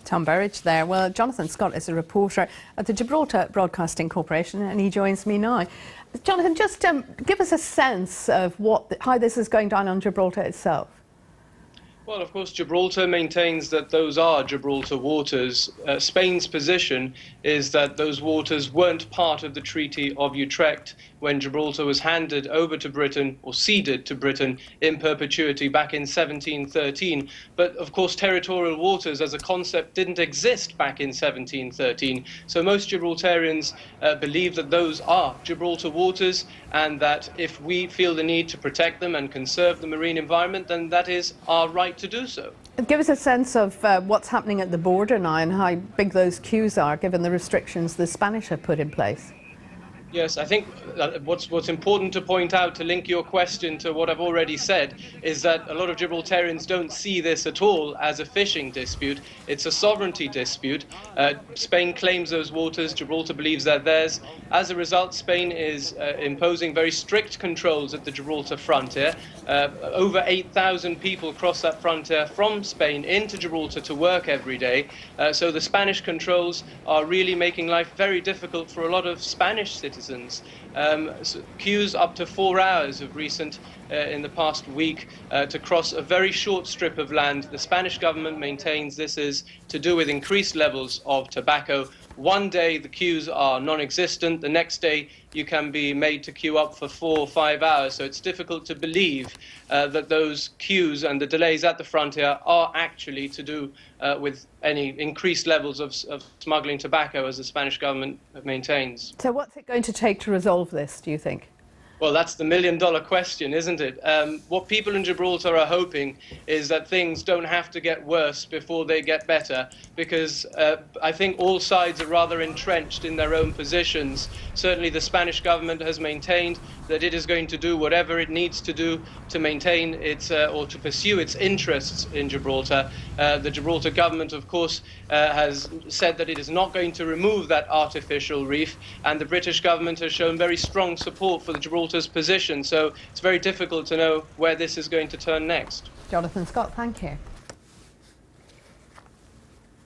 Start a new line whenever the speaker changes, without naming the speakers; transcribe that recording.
Tom Burridge there. Well, Jonathan Scott is a reporter at the Gibraltar Broadcasting Corporation, and he joins me now. Jonathan, just give us a sense of how this is going down on Gibraltar itself.
Well, of course, Gibraltar maintains that those are Gibraltar waters. Spain's position is that those waters weren't part of the Treaty of Utrecht when Gibraltar was handed over to Britain, or ceded to Britain, in perpetuity back in 1713. But, of course, territorial waters as a concept didn't exist back in 1713. So most Gibraltarians believe that those are Gibraltar waters, and that if we feel the need to protect them and conserve the marine environment, then that is our right to do so.
Give us a sense of what's happening at the border now and how big those queues are, given the restrictions the Spanish have put in place.
Yes, I think what's important to point out, to link your question to what I've already said, is that a lot of Gibraltarians don't see this at all as a fishing dispute. It's a sovereignty dispute. Spain claims those waters. Gibraltar believes they're theirs. As a result, Spain is imposing very strict controls at the Gibraltar frontier. Over 8,000 people cross that frontier from Spain into Gibraltar to work every day. So the Spanish controls are really making life very difficult for a lot of Spanish citizens. So queues up to 4 hours of recent in the past week to cross a very short strip of land. The Spanish government maintains this is to do with increased levels of tobacco. One day the queues are non-existent, the next day you can be made to queue up for 4 or 5 hours. So it's difficult to believe that those queues and the delays at the frontier are actually to do with any increased levels of smuggling tobacco, as the Spanish government maintains.
So what's it going to take to resolve this, do you think?
Well, that's the million-dollar question, isn't it? What people in Gibraltar are hoping is that things don't have to get worse before they get better, because I think all sides are rather entrenched in their own positions. Certainly the Spanish government has maintained that it is going to do whatever it needs to do to maintain its or to pursue its interests in Gibraltar. The Gibraltar government, of course, has said that it is not going to remove that artificial reef, and the British government has shown very strong support for the Gibraltar's position. So it's very difficult to know where this is going to turn next.
Jonathan Scott, thank you.